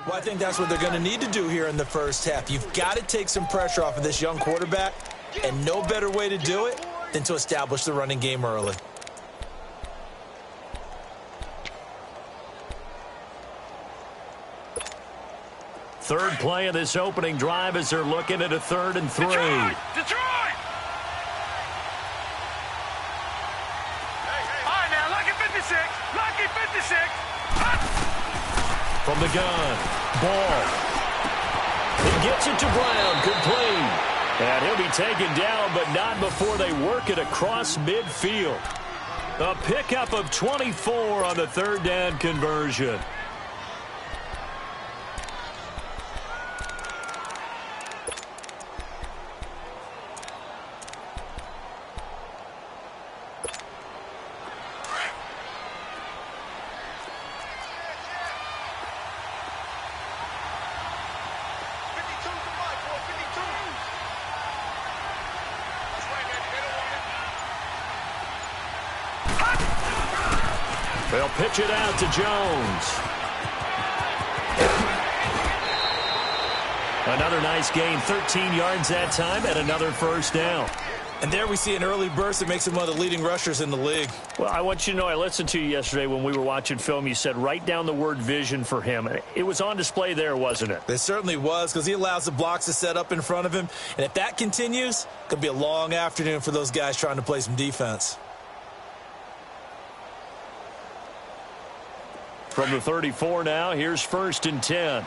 Well, I think that's what they're going to need to do here in the first half. You've got to take some pressure off of this young quarterback, and no better way to do it than to establish the running game early. Third play of this opening drive as they're looking at a 3rd and 3. Detroit! All right, now, lucky 56. Lucky 56. From the gun, Ball. He gets it to Brown, complete. And he'll be taken down, but not before they work it across midfield. A pickup of 24 on the 3rd down conversion. They'll pitch it out to Jones. Another nice gain, 13 yards that time, and another first down. And there we see an early burst that makes him one of the leading rushers in the league. Well, I want you to know, I listened to you yesterday when we were watching film. You said write down the word vision for him. It was on display there, wasn't it? It certainly was, because he allows the blocks to set up in front of him. And if that continues, it could be a long afternoon for those guys trying to play some defense. From the 34 now, here's 1st and 10. Now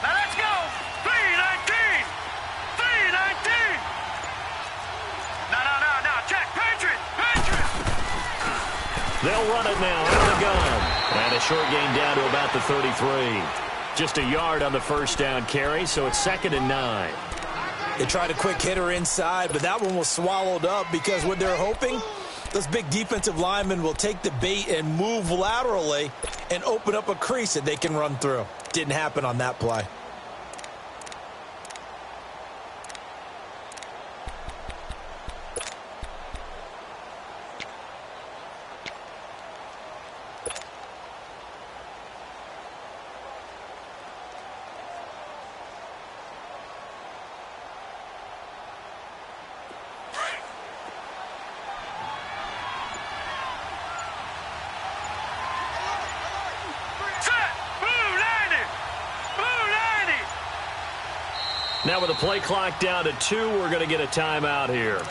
let's go. 3-19. 3-19. No. Check. Patriot. They'll run it now out of the gun. And a short gain down to about the 33. Just a yard on the first down carry, so it's 2nd and 9. They tried a quick hitter inside, but that one was swallowed up because what they're hoping, those big defensive linemen will take the bait and move laterally and open up a crease that they can run through. Didn't happen on that play. Now with the play clock down to 2, we're going to get a timeout here.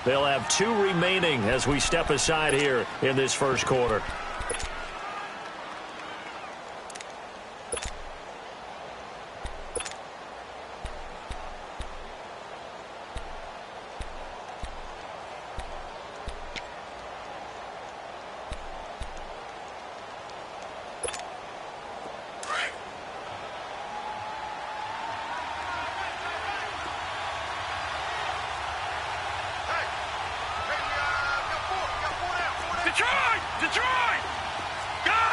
They'll have 2 remaining as we step aside here in this first quarter. Detroit! Gone!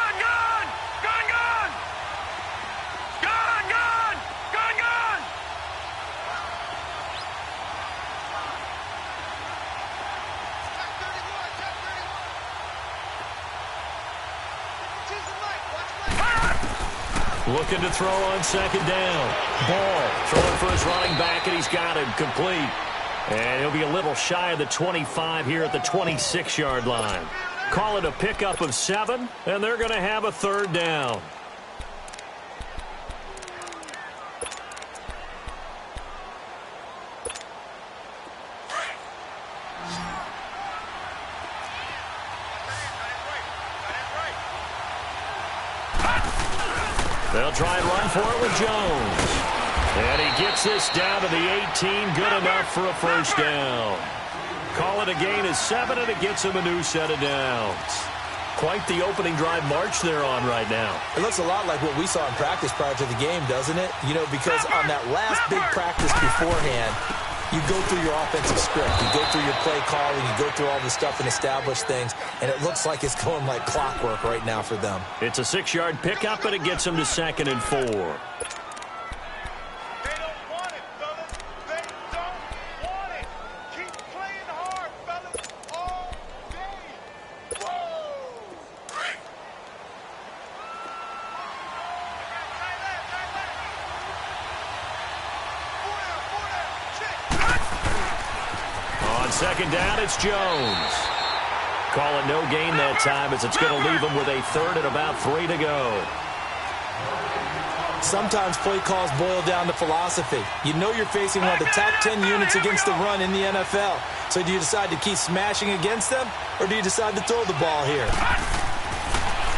Looking to throw on 2nd down. Ball throwing for his running back, and he's got him complete. And he'll be a little shy of the 25 here at the 26-yard line. Call it a pickup of 7, and they're going to have a 3rd down. They'll try and run for it with Jones. And he gets this down to the 18, good enough for a first down. Call it a gain of 7, and it gets him a new set of downs. Quite the opening drive march they're on right now. It looks a lot like what we saw in practice prior to the game, doesn't it? You know, because on that last big practice beforehand, you go through your offensive script. You go through your play calling. You go through all the stuff and establish things. And it looks like it's going like clockwork right now for them. It's a 6-yard pickup, and it gets them to 2nd and 4. second down, it's Jones. Call it no gain that time as it's going to leave him with a third and about 3 to go. Sometimes play calls boil down to philosophy. You know you're facing one of the top 10 units against the run in the NFL. So do you decide to keep smashing against them, or do you decide to throw the ball here?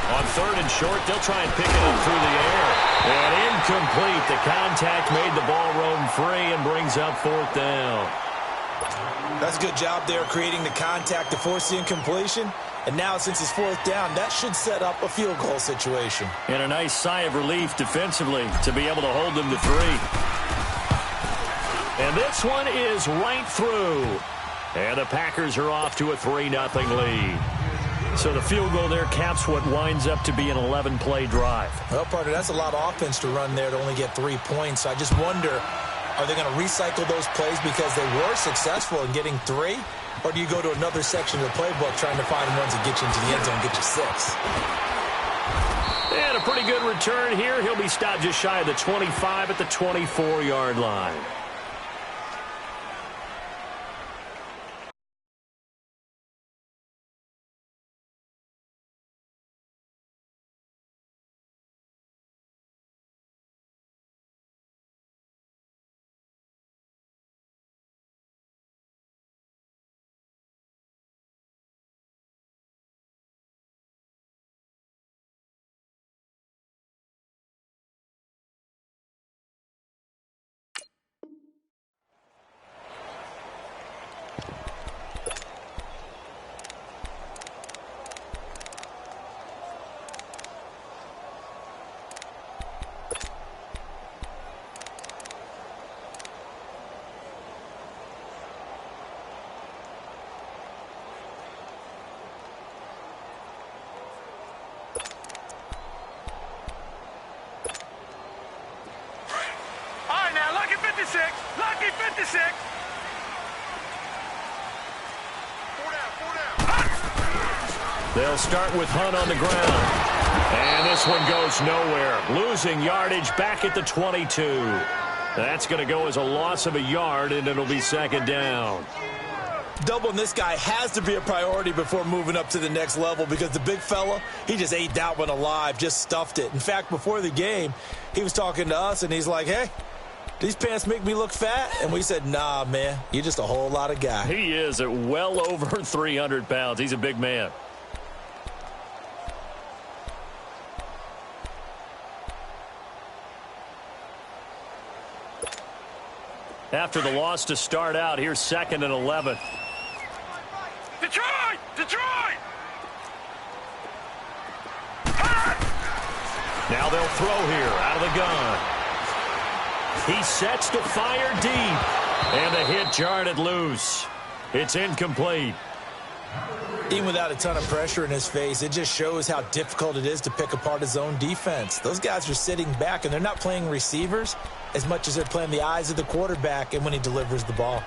On third and short, they'll try and pick it up through the air. And incomplete. The contact made the ball roam free and brings up fourth down. That's a good job there creating the contact to force the incompletion. And now, since it's fourth down, that should set up a field goal situation. And a nice sigh of relief defensively to be able to hold them to 3. And this one is right through. And the Packers are off to a 3-0 lead. So the field goal there caps what winds up to be an 11-play drive. Well, partner, that's a lot of offense to run there to only get 3 points. I just wonder, are they going to recycle those plays because they were successful in getting 3? Or do you go to another section of the playbook trying to find ones that get you into the end zone and get you 6? And a pretty good return here. He'll be stopped just shy of the 25 at the 24-yard line. Lucky 56. 4 down. They'll start with Hunt on the ground. And this one goes nowhere. Losing yardage back at the 22. That's going to go as a loss of a yard, and it'll be second down. Doubling this guy has to be a priority before moving up to the next level because the big fella, he just ate that one alive, just stuffed it. In fact, before the game, he was talking to us, and he's like, hey, these pants make me look fat? And we said, nah, man, you're just a whole lot of guy. He is at well over 300 pounds. He's a big man. After the loss to start out, here's 2nd and 11. Detroit! Detroit! Now they'll throw here out of the gun. He sets to fire deep. And the hit jarred loose. It's incomplete. Even without a ton of pressure in his face, it just shows how difficult it is to pick apart his own defense. Those guys are sitting back, and they're not playing receivers as much as they're playing the eyes of the quarterback and when he delivers the ball.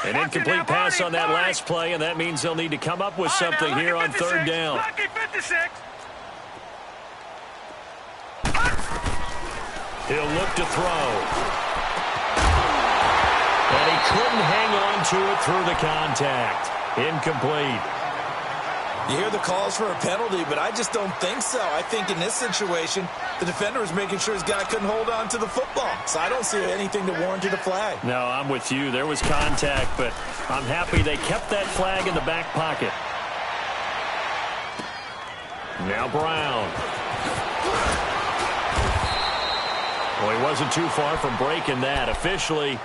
An incomplete pass on that last play, and that means they'll need to come up with something here on 3rd down. Lucky 56. He'll look to throw. And he couldn't hang on to it through the contact. Incomplete. You hear the calls for a penalty, but I just don't think so. I think in this situation, the defender was making sure his guy couldn't hold on to the football. So I don't see anything to warrant a flag. No, I'm with you. There was contact, but I'm happy they kept that flag in the back pocket. Now Brown. Well, he wasn't too far from breaking that. Officially,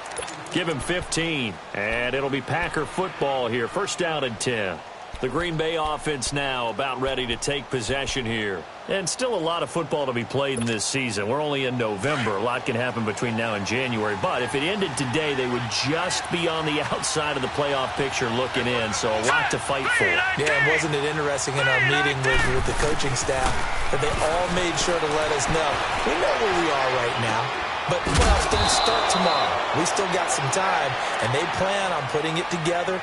give him 15. And it'll be Packer football here. 1st down and 10. The Green Bay offense now about ready to take possession here. And still a lot of football to be played in this season. We're only in November. A lot can happen between now and January. But if it ended today, they would just be on the outside of the playoff picture looking in. So a lot to fight for. Yeah, and wasn't it interesting in our meeting with the coaching staff that they all made sure to let us know, we know where we are right now, but playoffs don't start tomorrow. We still got some time, and they plan on putting it together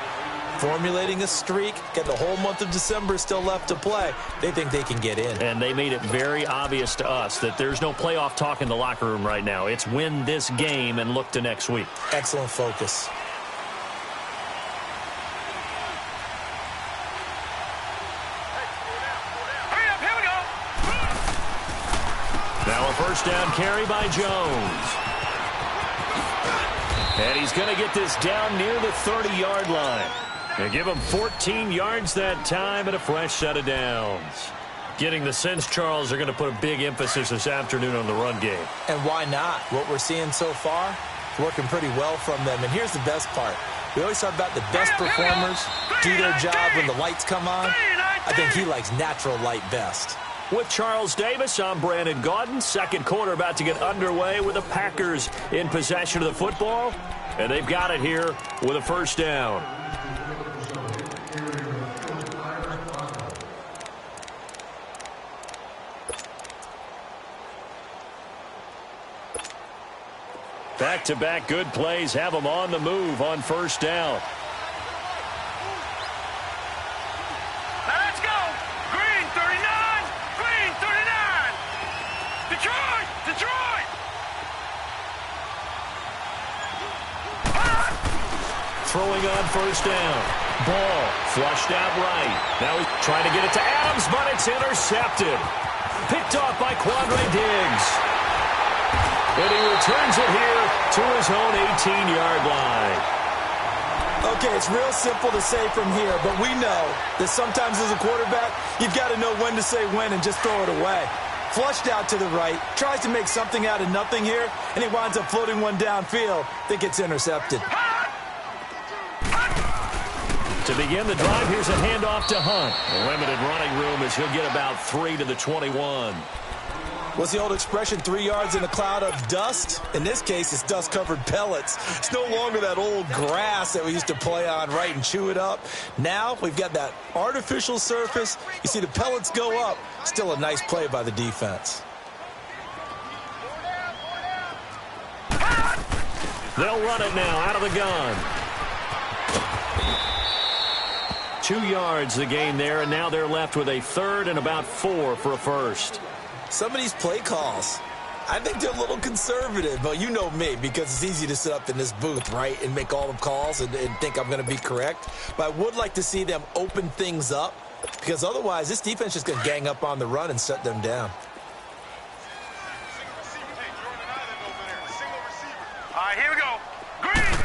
formulating a streak, get the whole month of December still left to play. They think they can get in. And they made it very obvious to us that there's no playoff talk in the locker room right now. It's win this game and look to next week. Excellent focus. Now a first down carry by Jones. And he's going to get this down near the 30-yard line. And give him 14 yards that time and a fresh set of downs. Getting the sense, Charles, they're going to put a big emphasis this afternoon on the run game. And why not? What we're seeing so far, working pretty well from them. And here's the best part. We always talk about the best performers do their job when the lights come on. I think he likes natural light best. With Charles Davis, I'm Brandon Gaudin. Second quarter about to get underway with the Packers in possession of the football. And they've got it here with a first down. Back-to-back good plays have them on the move on first down. Let's go! Green 39! Green 39! Detroit! Detroit! Throwing on first down. Ball flushed out right. Now he's trying to get it to Adams, but it's intercepted. Picked off by Quandre Diggs. And he returns it here to his own 18-yard line. Okay, it's real simple to say from here, but we know that sometimes as a quarterback, you've got to know when to say when and just throw it away. Flushed out to the right, tries to make something out of nothing here, and he winds up floating one downfield that gets intercepted. To begin the drive, here's a handoff to Hunt. Limited running room as he'll get about 3 to the 21. What's the old expression, 3 yards in a cloud of dust? In this case, it's dust-covered pellets. It's no longer that old grass that we used to play on, right, and chew it up. Now we've got that artificial surface. You see the pellets go up. Still a nice play by the defense. They'll run it now out of the gun. 2 yards the gain there, and now they're left with a third and about 4 for a first. Some of these play calls, I think they're a little conservative, but you know me, because it's easy to sit up in this booth, right, and make all the calls and think I'm going to be correct. But I would like to see them open things up, because otherwise this defense is going to gang up on the run and shut them down. All right, here we go. Green!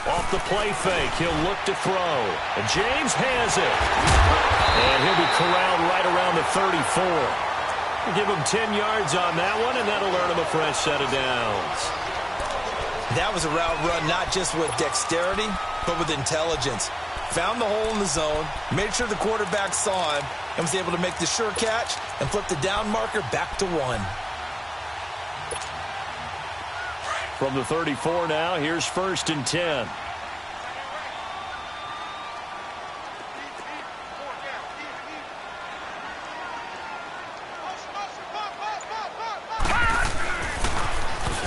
Off the play fake, he'll look to throw. And James has it. And he'll be corralled right around the 34. Give him 10 yards on that one, and that'll earn him a fresh set of downs. That was a route run not just with dexterity, but with intelligence. Found the hole in the zone, made sure the quarterback saw him, and was able to make the sure catch and flip the down marker back to 1. From the 34 now, here's first and 10.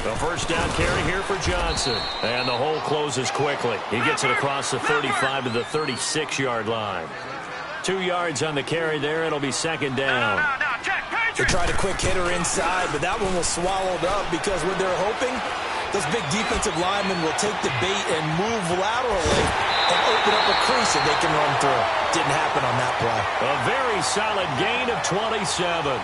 The first down carry here for Johnson. And the hole closes quickly. He gets it across the 35 to the 36-yard line. 2 yards on the carry there. It'll be second down. They tried a quick hitter inside, but that one was swallowed up because what they're hoping, those big defensive linemen will take the bait and move laterally and open up a crease that they can run through. Didn't happen on that play. A very solid gain of 27.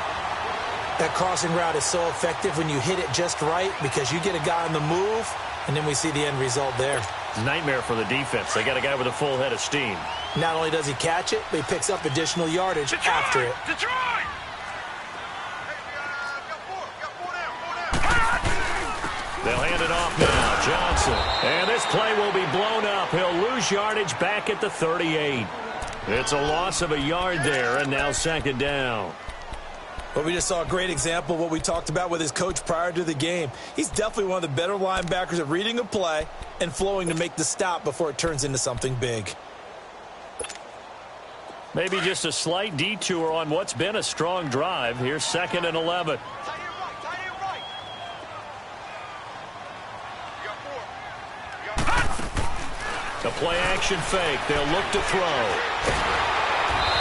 That crossing route is so effective when you hit it just right because you get a guy on the move, and then we see the end result there. Nightmare for the defense. They got a guy with a full head of steam. Not only does he catch it, but he picks up additional yardage after it. Detroit! They'll hand it off now. Johnson. And this play will be blown up. He'll lose yardage back at the 38. It's a loss of a yard there, and now second down. But we just saw a great example of what we talked about with his coach prior to the game. He's definitely one of the better linebackers at reading a play and flowing to make the stop before it turns into something big. Maybe just a slight detour on what's been a strong drive. Here's second and 11. A play-action fake. They'll look to throw.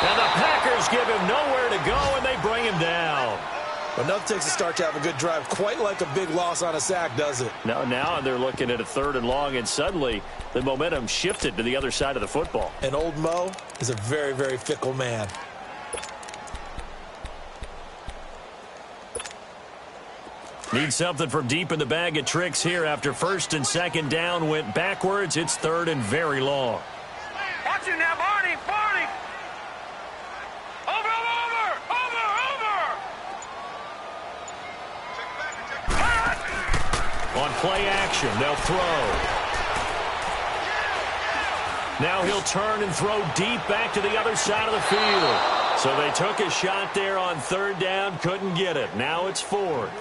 And the Packers give him nowhere to go, and they bring him down. Well, nothing takes a start to have a good drive, quite like a big loss on a sack, does it? Now they're looking at a 3rd and long, and suddenly the momentum shifted to the other side of the football. And old Mo is a very, very fickle man. Need something from deep in the bag of tricks here after 1st and 2nd down went backwards. It's 3rd and very long. Watch it now, Barney. Barney. Over. On play action, they'll throw. Now he'll turn and throw deep back to the other side of the field. So they took a shot there on 3rd down, couldn't get it. Now it's 4th.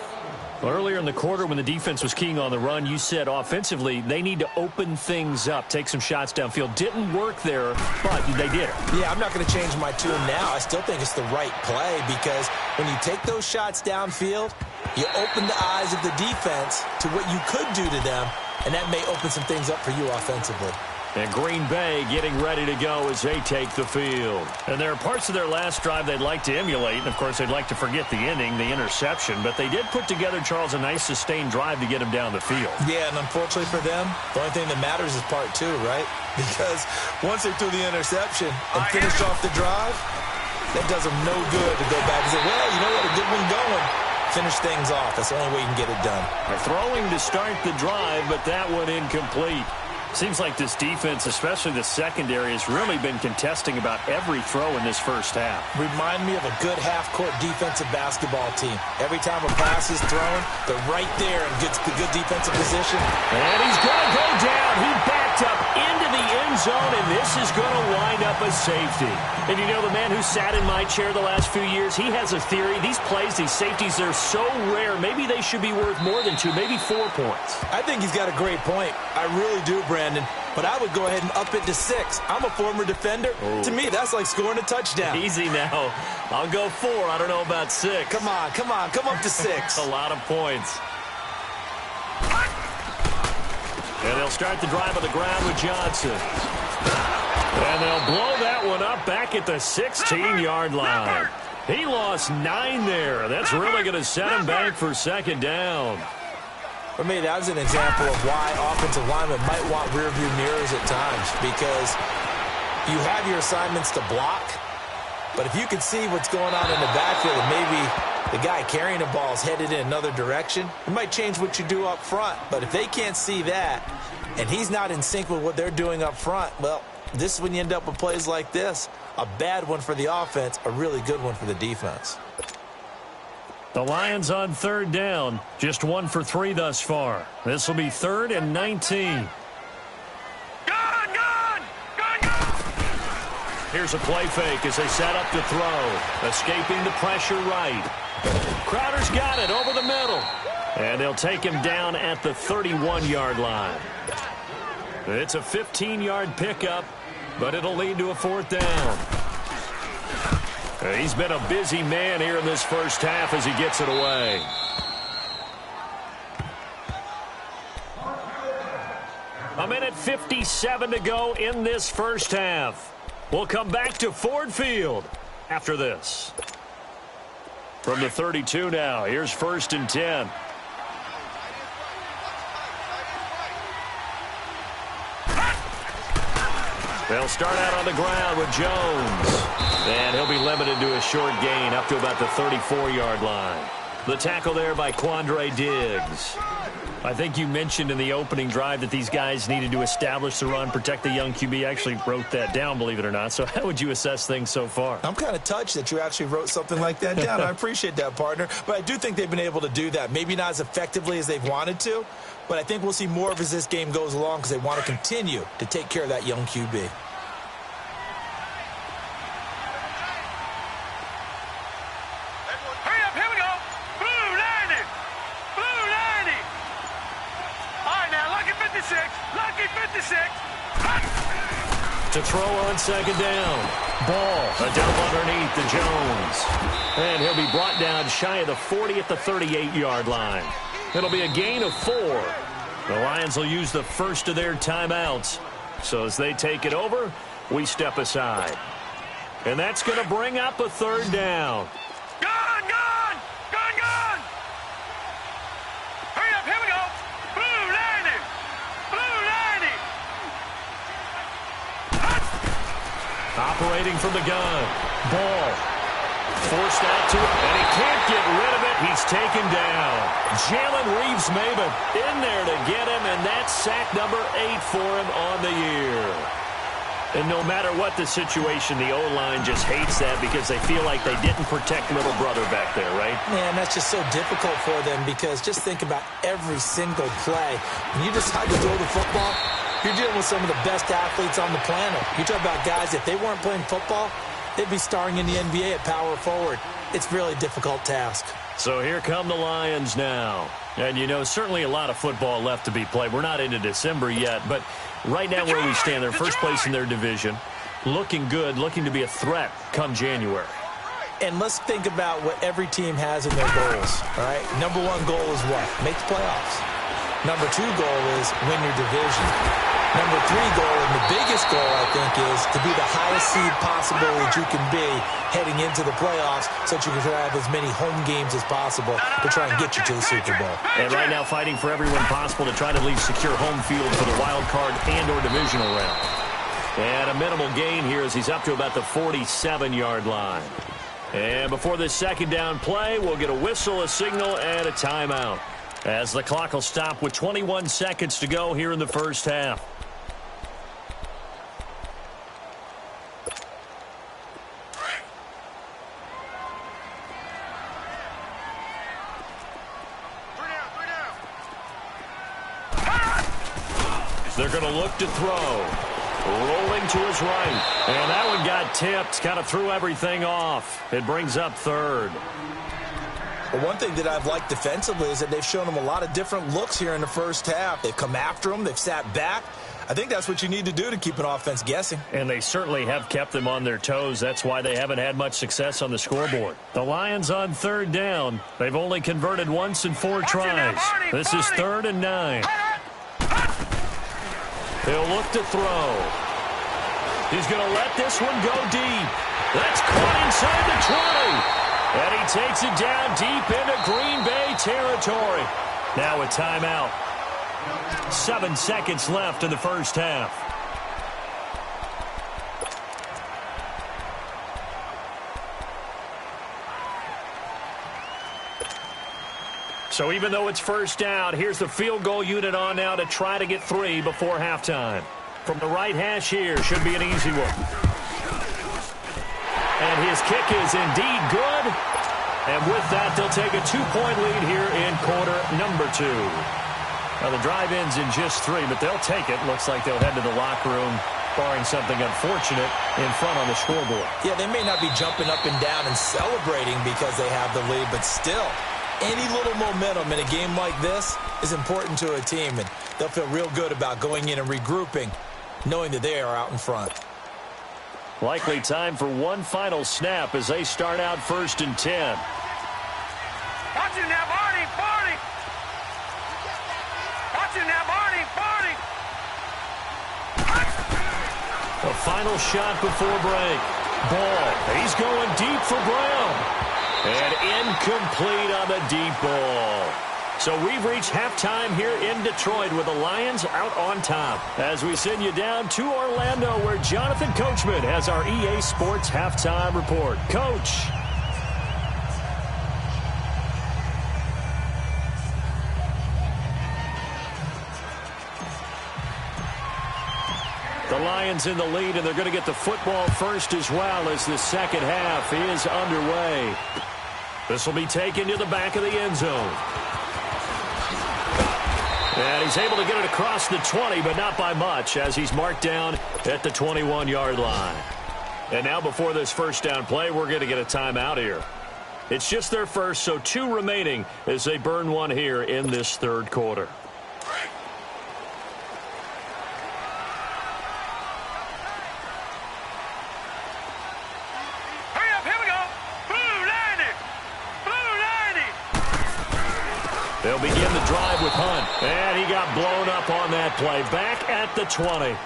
Earlier in the quarter when the defense was keying on the run, you said offensively they need to open things up, take some shots downfield. Didn't work there, but they did it. Yeah, I'm not going to change my tune now. I still think it's the right play because when you take those shots downfield, you open the eyes of the defense to what you could do to them, and that may open some things up for you offensively. And Green Bay getting ready to go as they take the field. And there are parts of their last drive they'd like to emulate. And, of course, they'd like to forget the ending, the interception. But they did put together, Charles, a nice sustained drive to get him down the field. Yeah, and unfortunately for them, the only thing that matters is part 2, right? Because once they threw the interception and finished off the drive, that does them no good to go back and say, well, you know what, a good one going. Finish things off. That's the only way you can get it done. They're throwing to start the drive, but that one incomplete. Seems like this defense, especially the secondary, has really been contesting about every throw in this first half. Remind me of a good half-court defensive basketball team. Every time a pass is thrown, they're right there and gets the good defensive position. And he's going to go down. He backed up into the end zone, and this is going to wind up a safety. And you know, the man who sat in my chair the last few years, he has a theory. These plays, these safeties, they're so rare. Maybe they should be worth more than 2, maybe 4 points. I think he's got a great point. I really do, Brandon. But I would go ahead and up it to 6. I'm a former defender. Oh. To me, that's like scoring a touchdown. Easy now. I'll go 4. I don't know about 6. Come on. Come up to 6. A lot of points. And they'll start the drive on the ground with Johnson. And they'll blow that one up back at the 16-yard line. He lost 9 there. That's really going to set him back for 2nd down. For me, that was an example of why offensive linemen might want rearview mirrors at times, because you have your assignments to block, but if you can see what's going on in the backfield and maybe the guy carrying the ball is headed in another direction, it might change what you do up front. But if they can't see that and he's not in sync with what they're doing up front, well, this is when you end up with plays like this. A bad one for the offense, a really good one for the defense. The Lions on 3rd down, just 1 for 3 thus far. This will be 3rd and 19. Gun! Here's a play fake as they set up to throw. Escaping the pressure right. Crowder's got it over the middle. And they'll take him down at the 31-yard line. It's a 15-yard pickup, but it'll lead to a 4th down. He's been a busy man here in this first half as he gets it away. A minute 57 to go in this first half. We'll come back to Ford Field after this. From the 32 now, here's 1st and 10. They'll start out on the ground with Jones. And he'll be limited to a short gain up to about the 34-yard line. The tackle there by Quandre Diggs. I think you mentioned in the opening drive that these guys needed to establish the run, protect the young QB. I actually wrote that down, believe it or not. So how would you assess things so far? I'm kind of touched that you actually wrote something like that down. I appreciate that, partner. But I do think they've been able to do that. Maybe not as effectively as they've wanted to, but I think we'll see more of as this game goes along because they want to continue to take care of that young QB. To throw on 2nd down. Ball. A dump underneath to Jones. And he'll be brought down shy of the 40 at the 38-yard line. It'll be a gain of 4. The Lions will use the first of their timeouts. So as they take it over, we step aside. And that's going to bring up a third down. Gone, gone! Gone, gone! Hurry up, here we go! Blue 90! Blue 90! Operating from the gun. Ball. Forced out to it, and he can't get rid of it. He's taken down. Jalen Reeves-Maybin in there to get him, and that's sack number 8 for him on the year. And no matter what the situation, the O-line just hates that because they feel like they didn't protect little brother back there, right? Man, that's just so difficult for them because just think about every single play. When you decide to throw the football, you're dealing with some of the best athletes on the planet. You talk about guys, if they weren't playing football, they'd be starring in the NBA at power forward. It's really a difficult task. So here come the Lions now. And, you know, certainly a lot of football left to be played. We're not into December yet, but right now where we stand, they're first place in their division. Looking good, looking to be a threat come January. And let's think about what every team has in their goals, all right? Number 1 goal is what? Make the playoffs. Number 2 goal is win your division. Number 3 goal, and the biggest goal, I think, is to be the highest seed possible that you can be heading into the playoffs so that you can have as many home games as possible to try and get you to the Super Bowl. And right now fighting for everyone possible to try to at least secure home field for the wild card and or divisional round. And a minimal gain here as he's up to about the 47-yard line. And before this second down play, we'll get a whistle, a signal, and a timeout, as the clock will stop with 21 seconds to go here in the first half. They're going to look to throw. Rolling to his right. And that one got tipped. Kind of threw everything off. It brings up third. Well, one thing that I've liked defensively is that they've shown them a lot of different looks here in the first half. They've come after them. They've sat back. I think that's what you need to do to keep an offense guessing. And they certainly have kept them on their toes. That's why they haven't had much success on the scoreboard. The Lions on third down. They've only converted once in 4 tries. This is 3rd and 9. They'll look to throw. He's going to let this one go deep. That's caught inside the 20. And he takes it down deep into Green Bay territory. Now a timeout. 7 seconds left in the first half. So even though it's first down, here's the field goal unit on now to try to get 3 before halftime. From the right hash here, should be an easy one. And his kick is indeed good. And with that, they'll take a 2-point lead here in quarter number 2. Now, the drive ends in just 3, but they'll take it. Looks like they'll head to the locker room, barring something unfortunate, in front on the scoreboard. Yeah, they may not be jumping up and down and celebrating because they have the lead, but still, any little momentum in a game like this is important to a team, and they'll feel real good about going in and regrouping, knowing that they are out in front. Likely time for one final snap as they start out 1st and 10. Watch it now, Barney, Barney! Watch it now, Barney, Barney! A final shot before break. Ball. He's going deep for Brown. And incomplete on the deep ball. So we've reached halftime here in Detroit with the Lions out on top. As we send you down to Orlando where Jonathan Coachman has our EA Sports halftime report. Coach. The Lions in the lead, and they're going to get the football first as well as the second half is underway. This will be taken to the back of the end zone. And he's able to get it across the 20, but not by much, as he's marked down at the 21-yard line. And now before this first down play, we're going to get a timeout here. It's just their first, so 2 remaining as they burn one here in this third quarter. They'll begin the drive with Hunt. And he got blown up on that play. Back at the 20.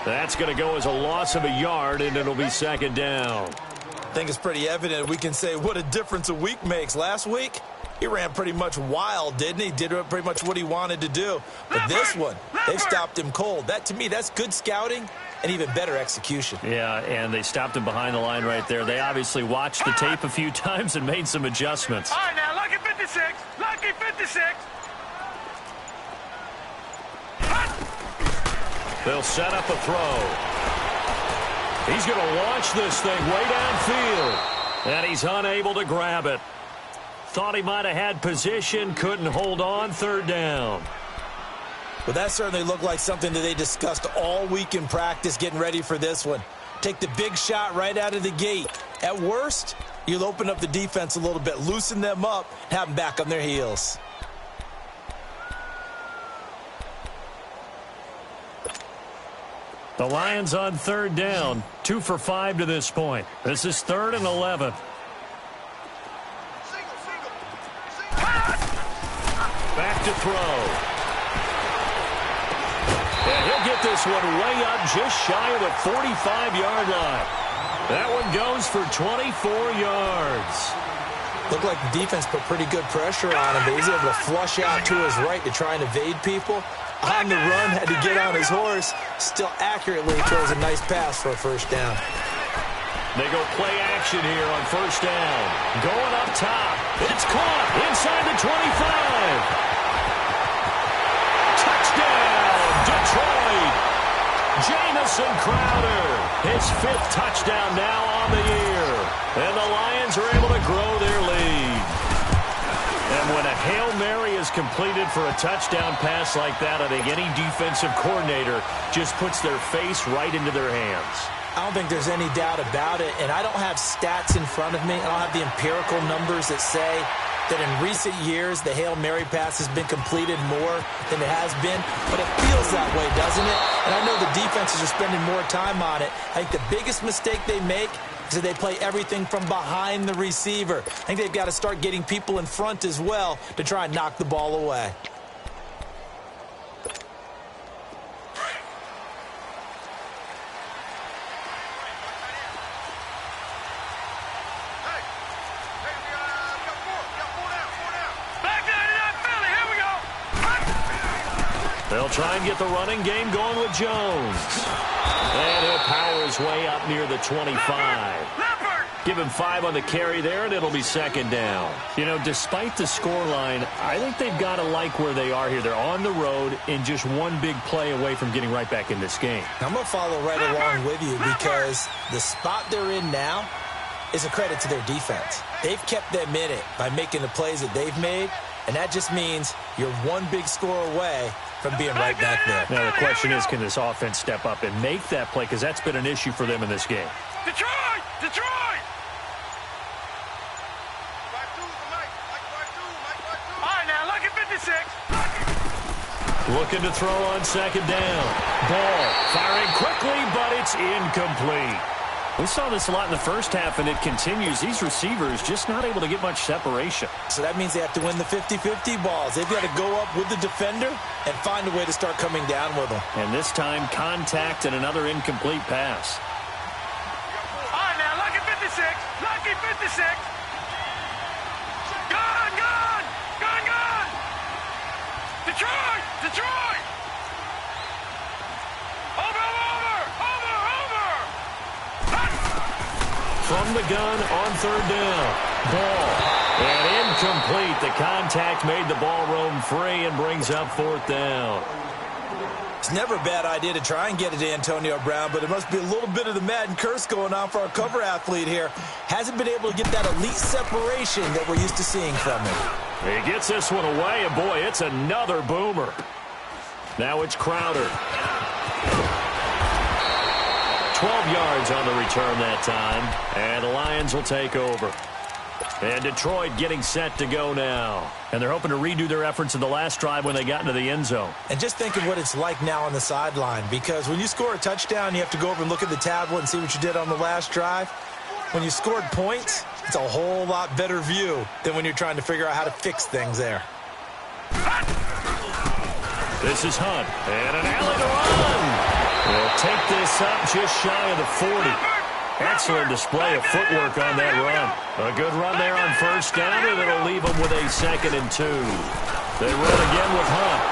That's going to go as a loss of a yard, and it'll be second down. I think it's pretty evident. We can say what a difference a week makes. Last week, he ran pretty much wild, didn't he? Did pretty much what he wanted to do. But this one, they've stopped him cold. That, to me, that's good scouting and even better execution. Yeah, and they stopped him behind the line right there. They obviously watched the tape a few times and made some adjustments. All right, now, lucky 56. Lucky 56. They'll set up a throw. He's going to launch this thing way downfield. And he's unable to grab it. Thought he might have had position, couldn't hold on, third down. Well, that certainly looked like something that they discussed all week in practice getting ready for this one. Take the big shot right out of the gate. At worst, you'll open up the defense a little bit, loosen them up, have them back on their heels. The Lions on third down, 2 for 5 to this point. This is 3rd and 11. Back to throw. And he'll get this one way up just shy of the 45-yard line. That one goes for 24 yards. Looked like the defense put pretty good pressure on him, but he's able to flush out to his right to try and evade people. On the run, had to get on his horse. Still accurately throws a nice pass for a first down. They go play action here on first down. Going up top. It's caught inside the 25. Touchdown, Detroit. Jamison Crowder. His 5th touchdown now on the year. And the Lions are able to grow their lead. And when a Hail Mary is completed for a touchdown pass like that, I think any defensive coordinator just puts their face right into their hands. I don't think there's any doubt about it, and I don't have stats in front of me. I don't have the empirical numbers that say that in recent years the Hail Mary pass has been completed more than it has been, but it feels that way, doesn't it? And I know the defenses are spending more time on it. I think the biggest mistake they make is that they play everything from behind the receiver. I think they've got to start getting people in front as well to try and knock the ball away. They'll try and get the running game going with Jones. And he'll power his way up near the 25. Give him 5 on the carry there, and it'll be second down. You know, despite the scoreline, I think they've got to like where they are here. They're on the road and just one big play away from getting right back in this game. I'm going to follow right along with you because the spot they're in now is a credit to their defense. They've kept them in it by making the plays that they've made, and that just means you're one big score away from being right back there. Now, the question is, can this offense step up and make that play? Because that's been an issue for them in this game. Detroit! Detroit! All right, now, lucky 56. Looking to throw on second down. Ball firing quickly, but it's incomplete. We saw this a lot in the first half, and it continues. These receivers just not able to get much separation. So that means they have to win the 50-50 balls. They've got to go up with the defender and find a way to start coming down with them. And this time, contact and another incomplete pass. All right, now, lucky 56. Lucky 56. Gone, gone, gone, gone. Detroit, Detroit. From the gun on third down. Ball. And incomplete. The contact made the ball roam free and brings up 4th down. It's never a bad idea to try and get it to Antonio Brown, but it must be a little bit of the Madden curse going on for our cover athlete here. Hasn't been able to get that elite separation that we're used to seeing from him. He gets this one away, and boy, it's another boomer. Now it's Crowder. 12 yards on the return that time, and the Lions will take over. And Detroit getting set to go now. And they're hoping to redo their efforts in the last drive when they got into the end zone. And just think of what it's like now on the sideline, because when you score a touchdown, you have to go over and look at the tablet and see what you did on the last drive. When you scored points, it's a whole lot better view than when you're trying to figure out how to fix things there. This is Hunt, and an alley to run. They'll take this up just shy of the 40. Excellent display of footwork on that run. A good run there on first down, and it'll leave them with a 2nd and 2. They run again with Hunt.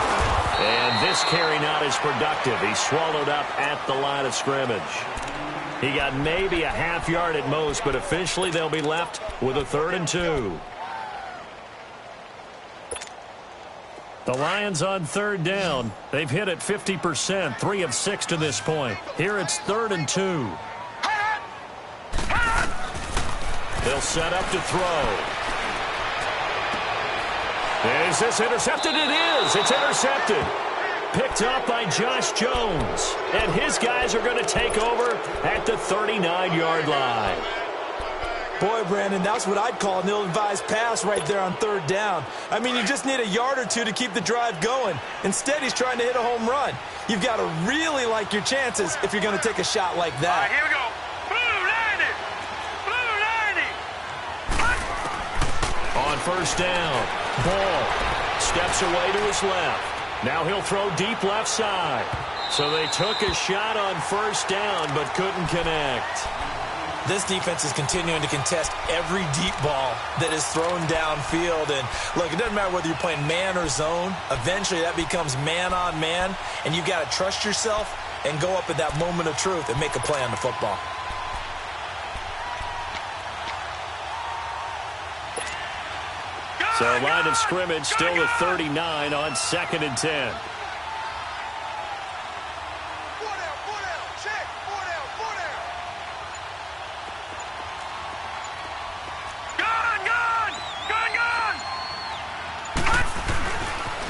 And this carry not as productive. He's swallowed up at the line of scrimmage. He got maybe a half yard at most, but officially they'll be left with a 3rd and 2. The Lions on 3rd down. They've hit it 50%, 3 of 6 to this point. Here it's 3rd and 2. They'll set up to throw. Is this intercepted? It is. It's intercepted. Picked up by Josh Jones. And his guys are going to take over at the 39-yard line. Boy, Brandon, that's what I'd call an ill-advised pass right there on 3rd down. I mean, you just need a yard or 2 to keep the drive going. Instead, he's trying to hit a home run. You've got to really like your chances if you're going to take a shot like that. All right, here we go. On first down, Ball steps away to his left. Now he'll throw deep left side. So they took a shot on first down but couldn't connect. This defense is continuing to contest every deep ball that is thrown downfield. And, look, it doesn't matter whether you're playing man or zone. Eventually that becomes man on man, and you've got to trust yourself and go up at that moment of truth and make a play on the football. So line of scrimmage still at 39 on 2nd and 10.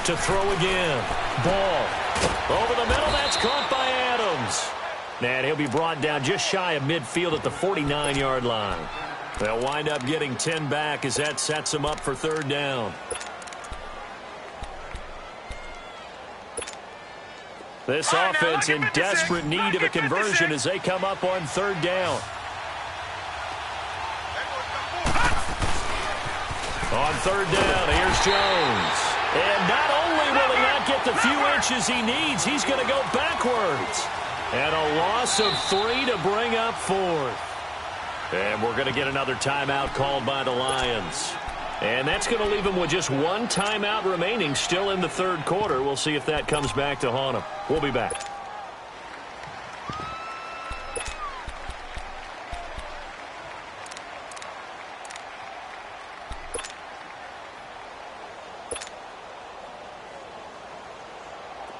To throw again. Ball. Over the middle. That's caught by Adams. And he'll be brought down just shy of midfield at the 49-yard line. They'll wind up getting 10 back as that sets them up for 3rd down. This offense in desperate need of a conversion as they come up on 3rd down. On 3rd down, here's Jones. And not only will he not get the few inches he needs, he's going to go backwards. And a loss of 3 to bring up 4th. And we're going to get another timeout called by the Lions. And that's going to leave them with just 1 timeout remaining still in the 3rd quarter. We'll see if that comes back to haunt them. We'll be back.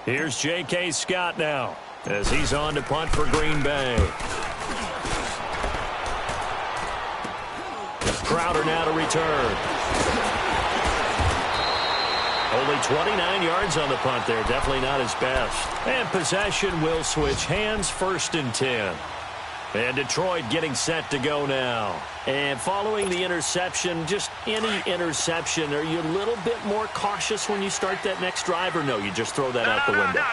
Here's J.K. Scott now as he's on to punt for Green Bay. Crowder now to return. Only 29 yards on the punt there. Definitely not his best. And possession will switch hands, 1st and 10. And Detroit getting set to go now. And following the interception, just any interception, are you a little bit more cautious when you start that next drive, or no, you just throw that out the window?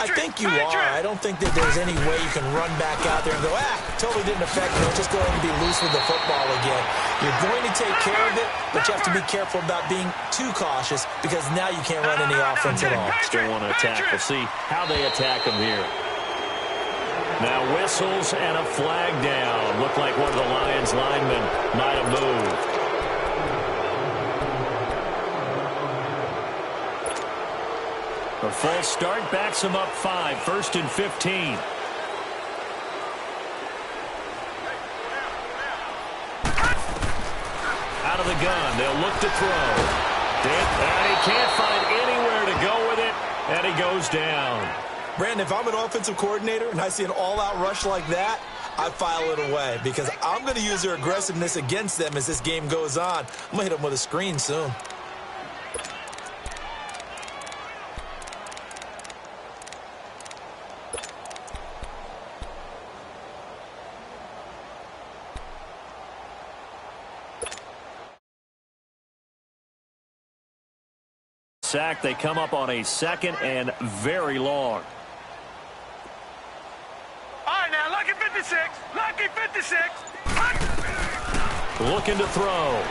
I think you are. I don't think that there's any way you can run back out there and go, totally didn't affect me. Just go ahead and be loose with the football again. You're going to take care of it, but you have to be careful about being too cautious because now you can't run any offense at all. Still want to attack. We'll see how they attack them here. Now whistles and a flag down. Looked like one of the Lions linemen might have moved. A false start backs him up 5. 1st and 15. Out of the gun. They'll look to throw. And he can't find anywhere to go with it. And he goes down. Brandon, if I'm an offensive coordinator and I see an all-out rush like that, I file it away because I'm going to use their aggressiveness against them as this game goes on. I'm going to hit them with a screen soon. Sack, they come up on a 2nd and very long. All right, now, lucky 56. Lucky 56. Looking to throw.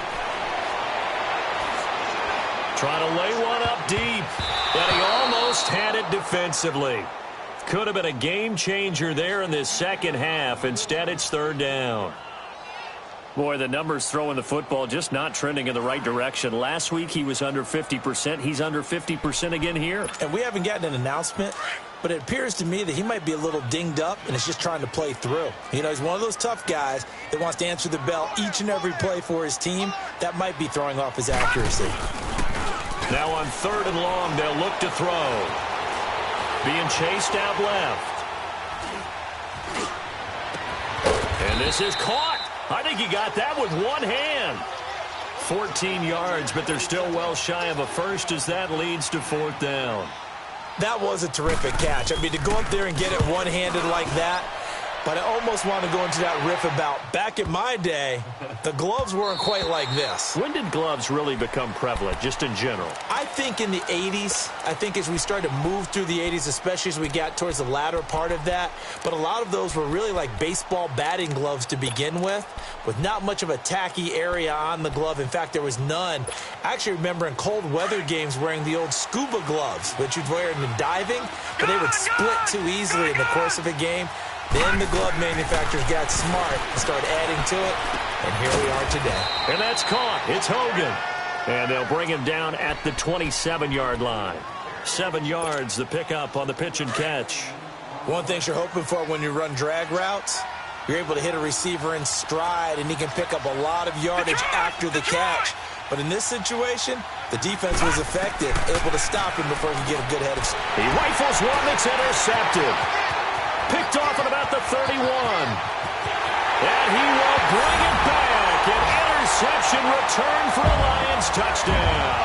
Trying to lay one up deep. And he almost had it defensively. Could have been a game changer there in this second half. Instead, it's third down. Boy, the numbers throwing the football just not trending in the right direction. Last week, he was under 50%. He's under 50% again here. And we haven't gotten an announcement, but it appears to me that he might be a little dinged up and is just trying to play through. You know, he's one of those tough guys that wants to answer the bell each and every play for his team. That might be throwing off his accuracy. Now on 3rd and long, they'll look to throw. Being chased out left. And this is caught. I think he got that with one hand. 14 yards, but they're still well shy of a first as that leads to 4th down. That was a terrific catch. I mean, to go up there and get it one-handed like that, but I almost want to go into that riff about back in my day, the gloves weren't quite like this. When did gloves really become prevalent, just in general? I think in the 80s. I think as we started to move through the 80s, especially as we got towards the latter part of that. But a lot of those were really like baseball batting gloves to begin with not much of a tacky area on the glove. In fact, there was none. I actually remember in cold weather games wearing the old scuba gloves, which you'd wear in diving, but they would split too easily in the course of a game. Then the glove manufacturers got smart and started adding to it, and here we are today. And that's caught. It's Hogan. And they'll bring him down at the 27-yard line. 7 yards, the pickup on the pitch and catch. One thing you're hoping for when you run drag routes, you're able to hit a receiver in stride, and he can pick up a lot of yardage after the catch. But in this situation, the defense was effective, able to stop him before he could get a good head of steam. He rifles one that's intercepted. Picked off at about the 31. And he will bring it back. An interception return for a Lions touchdown.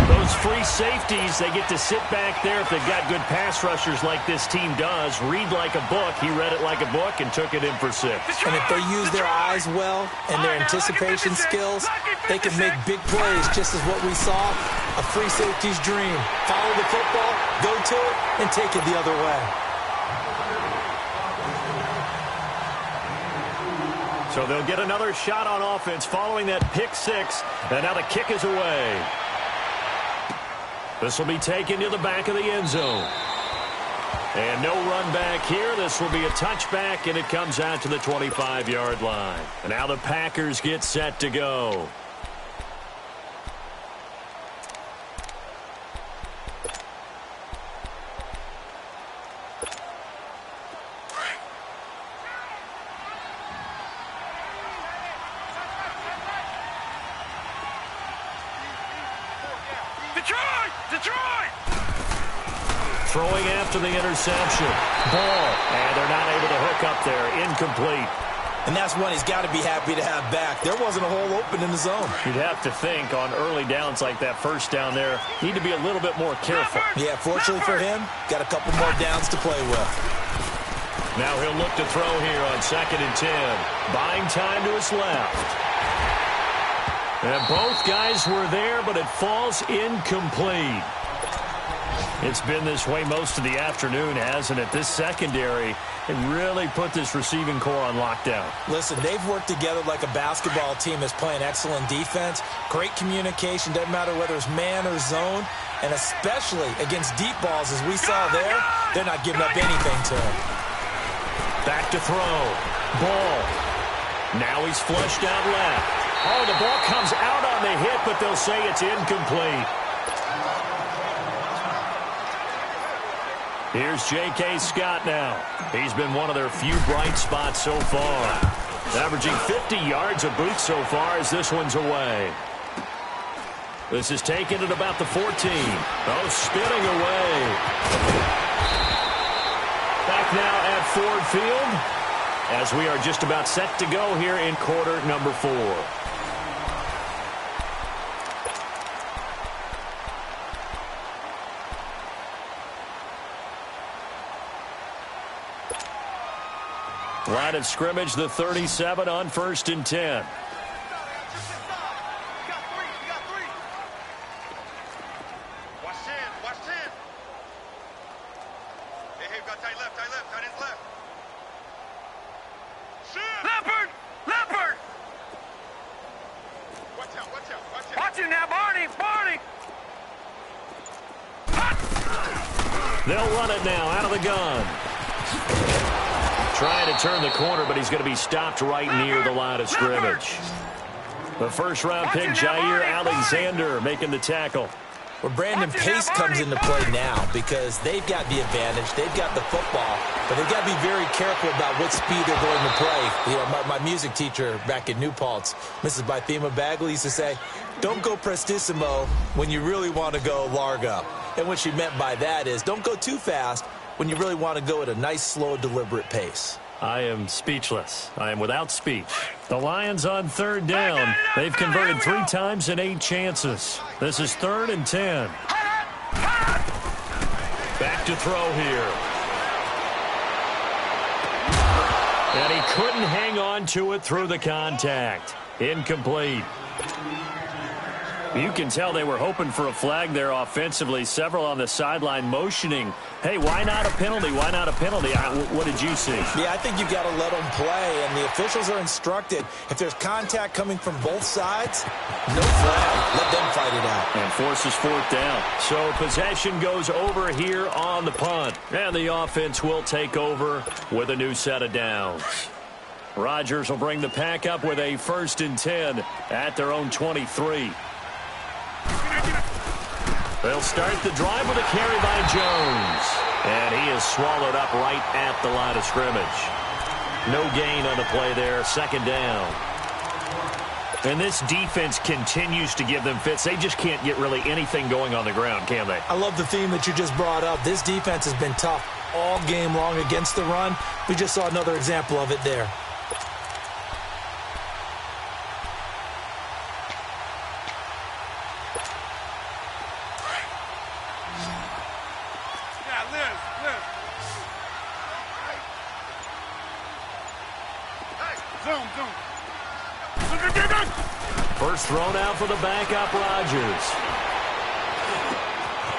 Those free safeties, they get to sit back there if they've got good pass rushers like this team does. Read like a book. He read it like a book and took it in for 6. And if they use their eyes well and their anticipation skills, they can make big plays, just as what we saw, a free safety's dream. Follow the football, go to it, and take it the other way. So they'll get another shot on offense following that pick 6, and now the kick is away. This will be taken to the back of the end zone. And no run back here. This will be a touchback, and it comes out to the 25-yard line. And now the Packers get set to go. Detroit! Throwing after the interception. Ball. And they're not able to hook up there. Incomplete. And that's one he's got to be happy to have back. There wasn't a hole open in the zone. You'd have to think on early downs like that first down there, need to be a little bit more careful. Yeah, fortunately for him, got a couple more downs to play with. Now he'll look to throw here on 2nd and 10. Buying time to his left. And both guys were there, but it falls incomplete. It's been this way most of the afternoon, hasn't it? This secondary, it really put this receiving core on lockdown. Listen, they've worked together like a basketball team that's playing excellent defense. Great communication, doesn't matter whether it's man or zone. And especially against deep balls, as we saw there, they're not giving up anything to him. Back to throw. Ball. Now he's flushed out left. Oh, the ball comes out on the hit, but they'll say it's incomplete. Here's J.K. Scott now. He's been one of their few bright spots so far. Averaging 50 yards a boot so far as this one's away. This is taken at about the 14. Oh, spinning away. Back now at Ford Field as we are just about set to go here in quarter number 4. Line of scrimmage, the 37 on 1st and 10. They'll run it now out of the gun. Trying to turn the corner, but he's going to be stopped right near the line of scrimmage. The first-round pick, Jair Alexander, making the tackle. Well, Brandon, pace comes into play now because they've got the advantage. They've got the football, but they've got to be very careful about what speed they're going to play. You know, my music teacher back in New Paltz, Mrs. Bythema Bagley, used to say, don't go prestissimo when you really want to go largo. And what she meant by that is don't go too fast when you really want to go at a nice, slow, deliberate pace. I am speechless. I am without speech. The Lions on third down. They've converted 3 times in 8 chances. This is 3rd and 10. Back to throw here. And he couldn't hang on to it through the contact. Incomplete. You can tell they were hoping for a flag there offensively. Several on the sideline motioning, hey, why not a penalty? Why not a penalty? What did you see? Yeah, I think you've got to let them play, and the officials are instructed. If there's contact coming from both sides, no flag. Let them fight it out. And forces 4th down. So possession goes over here on the punt. And the offense will take over with a new set of downs. Rodgers will bring the pack up with a 1st and 10 at their own 23. They'll start the drive with a carry by Jones. And he is swallowed up right at the line of scrimmage. No gain on the play there. 2nd down. And this defense continues to give them fits. They just can't get really anything going on the ground, can they? I love the theme that you just brought up. This defense has been tough all game long against the run. We just saw another example of it there. First thrown out for the backup, Rodgers.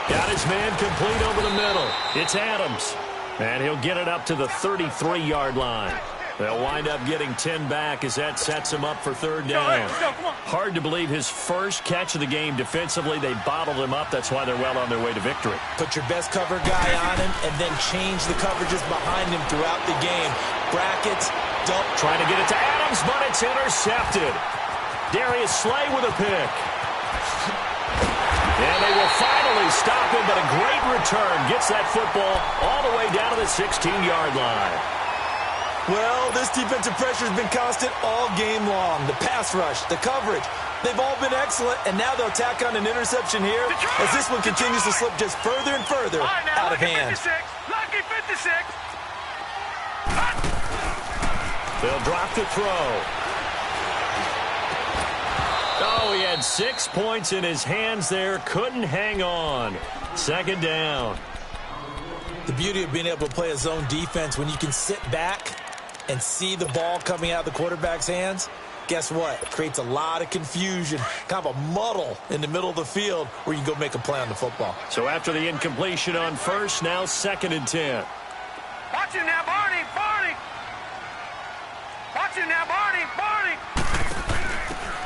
Got his man complete over the middle. It's Adams. And he'll get it up to the 33-yard line. They'll wind up getting 10 back as that sets him up for 3rd down. Hard to believe his first catch of the game defensively. They bottled him up. That's why they're well on their way to victory. Put your best cover guy on him and then change the coverages behind him throughout the game. Brackets, dump. Trying to get it to Adams, but it's intercepted. Darius Slay with a pick. And they will finally stop him, but a great return gets that football all the way down to the 16-yard line. Well, this defensive pressure has been constant all game long. The pass rush, the coverage, they've all been excellent, and now they'll tack on an interception here as this one continues to slip just further and further out of hand. Lucky 56. They'll drop the throw. Oh, he had 6 points in his hands there. Couldn't hang on. 2nd down. The beauty of being able to play a zone defense when you can sit back and see the ball coming out of the quarterback's hands, guess what? It creates a lot of confusion, kind of a muddle in the middle of the field where you can go make a play on the football. So after the incompletion on first, now 2nd and 10. Watch it now, Barney. Barney. Watch it now, Barney. Barney.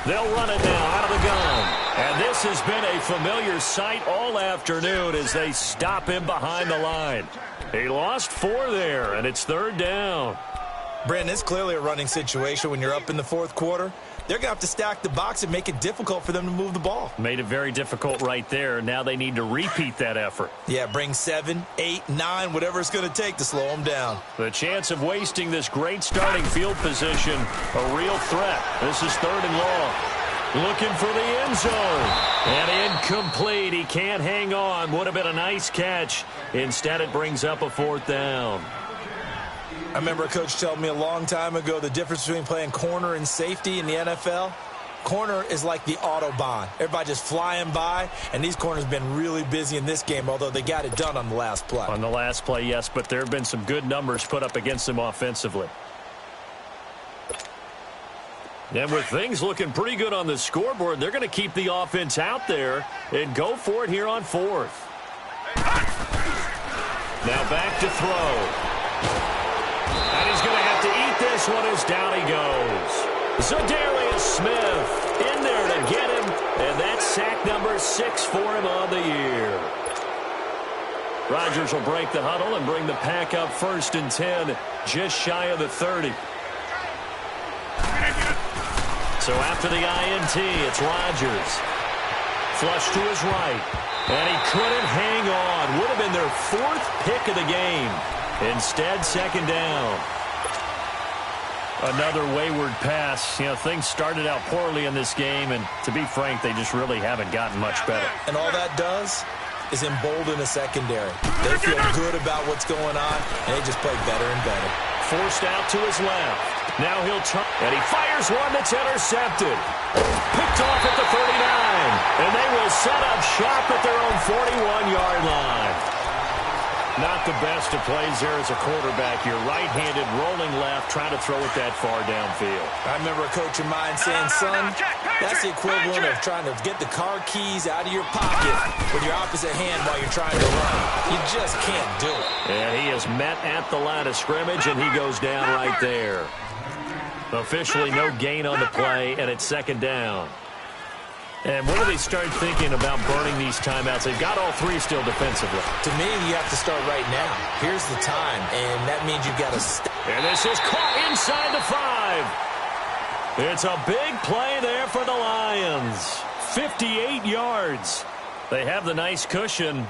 They'll run it now out of the gun. And this has been a familiar sight all afternoon as they stop him behind the line. He lost 4 there, and it's 3rd down. Brandon, it's clearly a running situation when you're up in the 4th quarter. They're going to have to stack the box and make it difficult for them to move the ball. Made it very difficult right there. Now they need to repeat that effort. Yeah, bring 7, 8, 9, whatever it's going to take to slow them down. The chance of wasting this great starting field position, a real threat. This is 3rd and long. Looking for the end zone. And incomplete. He can't hang on. Would have been a nice catch. Instead, it brings up a 4th down. I remember a coach telling me a long time ago the difference between playing corner and safety in the NFL. Corner is like the Autobahn. Everybody just flying by, and these corners have been really busy in this game, although they got it done on the last play. On the last play, yes, but there have been some good numbers put up against them offensively. And with things looking pretty good on the scoreboard, they're going to keep the offense out there and go for it here on 4th. Now back to throw. And he's going to have to eat this one as down he goes. Zadarius Smith in there to get him, and that's sack number 6 for him on the year. Rodgers will break the huddle and bring the pack up 1st and 10, just shy of the 30. So after the INT, it's Rodgers. Flush to his right. And he couldn't hang on. Would have been their 4th pick of the game. Instead, 2nd down. Another wayward pass. You know, things started out poorly in this game, and to be frank, they just really haven't gotten much better. And all that does is embolden a secondary. They feel good about what's going on, and they just play better and better. Forced out to his left. Now he'll turn, and he fires one that's intercepted. Picked off at the 39, and they will set up shop at their own 41-yard line. Not the best of plays there as a quarterback. You're right-handed, rolling left, trying to throw it that far downfield. I remember a coach of mine saying, son, that's the equivalent of trying to get the car keys out of your pocket with your opposite hand while you're trying to run. You just can't do it. And he is met at the line of scrimmage, and he goes down right there. Officially no gain on the play, and it's 2nd down. And what do they start thinking about burning these timeouts? They've got all 3 still defensively. To me, you have to start right now. Here's the time, and that means you've got to stop. And this is caught inside the 5. It's a big play there for the Lions. 58 yards. They have the nice cushion.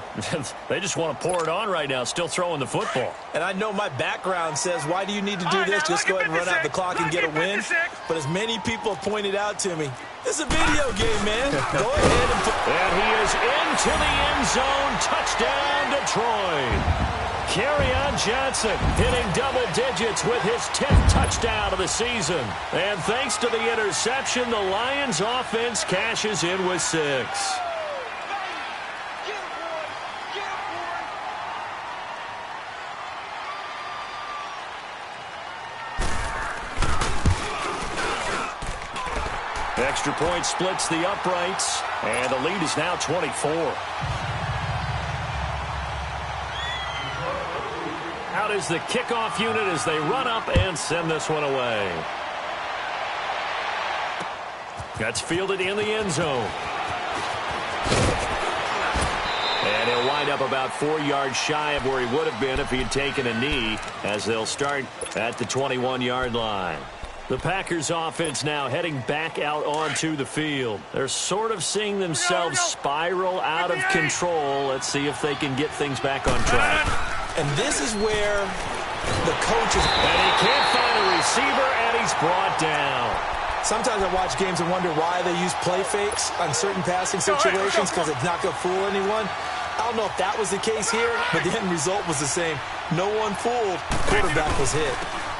They just want to pour it on right now, still throwing the football. And I know my background says, why do you need to do this? Just go ahead and run out the clock and get a win. But as many people have pointed out to me, it's a video game, man. Go ahead and put... And he is into the end zone. Touchdown, Detroit. Kerryon Johnson hitting double digits with his 10th touchdown of the season. And thanks to the interception, the Lions offense cashes in with 6. Extra point splits the uprights, and the lead is now 24. Out is the kickoff unit as they run up and send this one away. That's fielded in the end zone. And he'll wind up about 4 yards shy of where he would have been if he had taken a knee, as they'll start at the 21-yard line. The Packers offense now heading back out onto the field. They're sort of seeing themselves spiral out of control. Let's see if they can get things back on track. And this is where the coach is... And he can't find a receiver, and he's brought down. Sometimes I watch games and wonder why they use play fakes on certain passing situations, because it's not going to fool anyone. I don't know if that was the case here, but the end result was the same. No one fooled. Quarterback was hit.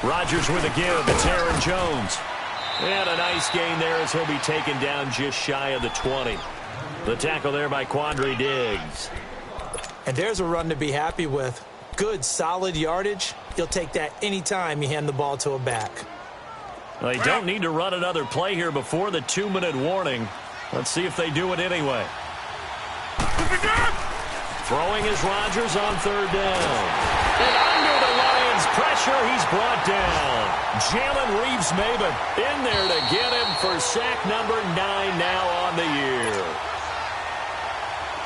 Rodgers with a give. It's Aaron Jones. And a nice gain there as he'll be taken down just shy of the 20. The tackle there by Quandre Diggs. And there's a run to be happy with. Good, solid yardage. You'll take that anytime you hand the ball to a back. They don't need to run another play here before the 2-minute warning. Let's see if they do it anyway. Throwing is Rodgers on 3rd down. And under the Lions' pressure, he's brought down. Jalen Reeves-Maybin in there to get him for sack number 9 now on the year.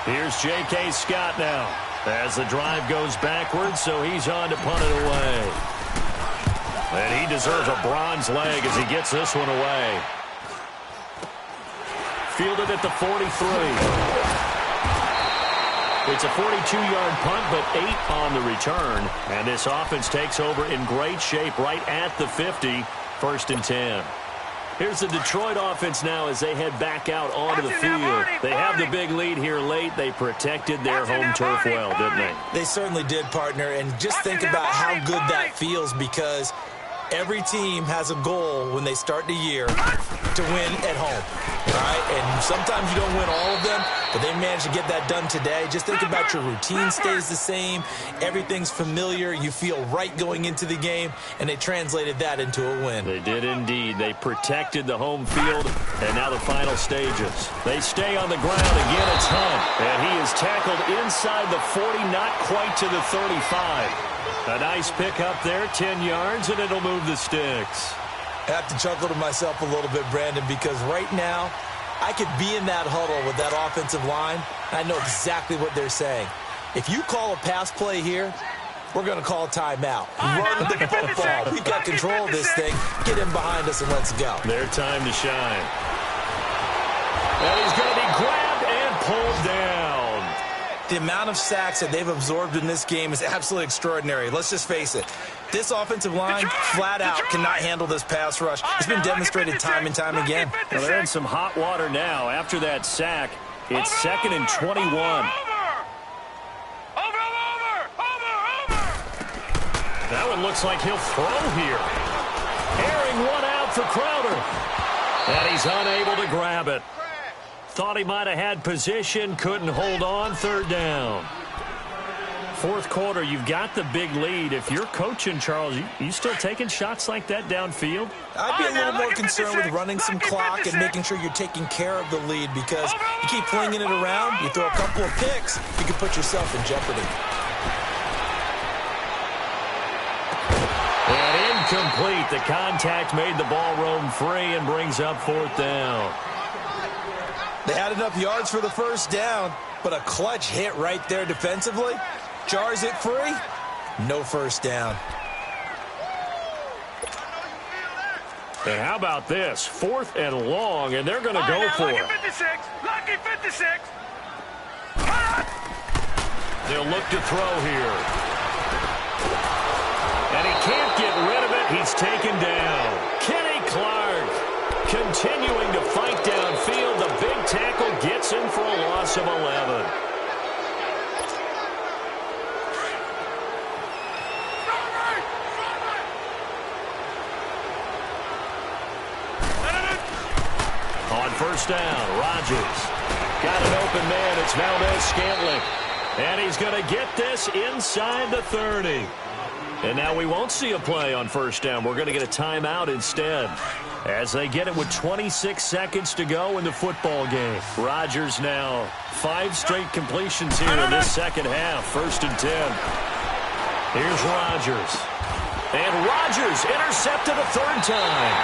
Here's J.K. Scott now as the drive goes backwards, so he's on to punt it away. And he deserves a bronze leg as he gets this one away. Fielded at the 43. It's a 42-yard punt, but 8 on the return. And this offense takes over in great shape right at the 50, 1st and 10. Here's the Detroit offense now as they head back out onto the field. They have the big lead here late. They protected their home turf well, didn't they? They certainly did, partner. And just think about how good that feels, because every team has a goal when they start the year to win at home. All right, and sometimes you don't win all of them, but they managed to get that done today. Just think about your routine stays the same. Everything's familiar. You feel right going into the game, and they translated that into a win. They did indeed. They protected the home field, and now the final stages. They stay on the ground. Again, it's Hunt, and he is tackled inside the 40, not quite to the 35. A nice pick up there, 10 yards, and it'll move the sticks. I have to chuckle to myself a little bit, Brandon, because right now I could be in that huddle with that offensive line. I know exactly what they're saying. If you call a pass play here, we're going to call a timeout. Run the football. We've got control of this thing. Get him behind us and let's go. Their time to shine. And he's going to be grabbed and pulled down. The amount of sacks that they've absorbed in this game is absolutely extraordinary. Let's just face it. This offensive line, flat out, cannot handle this pass rush. It's been demonstrated time and time again. Well, they're in some hot water now. After that sack, it's 2nd and 21. That one looks like he'll throw here. Airing one out for Crowder. And he's unable to grab it. Thought he might have had position, couldn't hold on, 3rd down. 4th quarter, you've got the big lead. If you're coaching, Charles, you still taking shots like that downfield? I'd be a little more concerned with running some clock and making sure you're taking care of the lead, because you keep flinging it around, you throw a couple of picks, you can put yourself in jeopardy. And incomplete. The contact made the ball roam free and brings up 4th down. They had enough yards for the 1st down, but a clutch hit right there defensively. Jars it free. No 1st down. And how about this? 4th and long, and they're going to go for it. Lucky 56. They'll look to throw here. And he can't get rid of it. He's taken down. Kenny Clark continuing to fight downfield. The big tackle gets him for a loss of 11. On 1st down, Rodgers got an open man. It's Valdez-Scantling. And he's going to get this inside the 30. And now we won't see a play on 1st down. We're going to get a timeout instead, as they get it with 26 seconds to go in the football game. Rodgers now 5 straight completions here in this 2nd half. 1st and 10. Here's Rodgers. And Rodgers intercepted a 3rd time.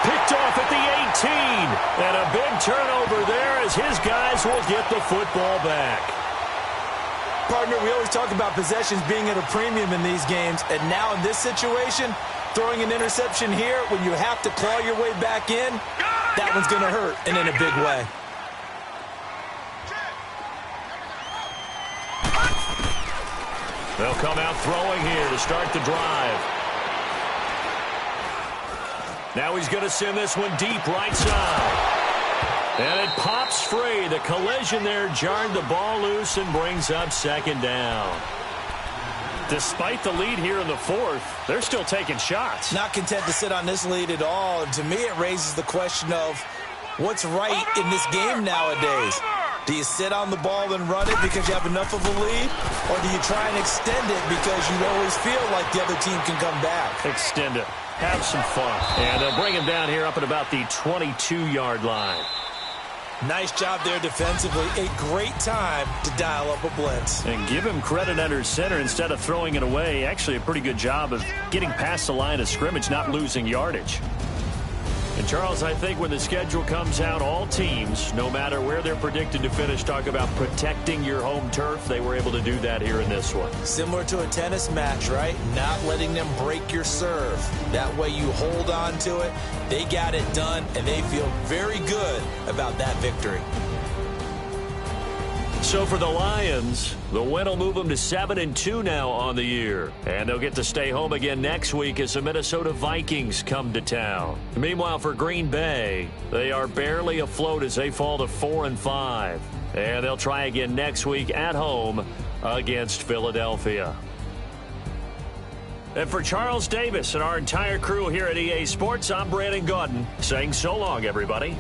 Picked off at the 18. And a big turnover there as his guys will get the football back. Partner, we always talk about possessions being at a premium in these games, and now in this situation, throwing an interception here when you have to claw your way back in, that one's going to hurt, and in a big way. They'll come out throwing here to start the drive. Now he's going to send this one deep right side. And it pops free. The collision there jarred the ball loose and brings up 2nd down. Despite the lead here in the 4th, they're still taking shots. Not content to sit on this lead at all. And to me, it raises the question of what's right in this game nowadays. Do you sit on the ball and run it because you have enough of a lead? Or do you try and extend it because you always feel like the other team can come back? Extend it. Have some fun. And they'll bring him down here up at about the 22-yard line. Nice job there defensively. A great time to dial up a blitz. And give him credit under center instead of throwing it away. Actually a pretty good job of getting past the line of scrimmage, not losing yardage. And, Charles, I think when the schedule comes out, all teams, no matter where they're predicted to finish, talk about protecting your home turf. They were able to do that here in this one. Similar to a tennis match, right? Not letting them break your serve. That way you hold on to it. They got it done, and they feel very good about that victory. So for the Lions, the win will move them to 7-2 now on the year. And they'll get to stay home again next week as the Minnesota Vikings come to town. Meanwhile, for Green Bay, they are barely afloat as they fall to 4-5. And they'll try again next week at home against Philadelphia. And for Charles Davis and our entire crew here at EA Sports, I'm Brandon Gaudin saying so long, everybody.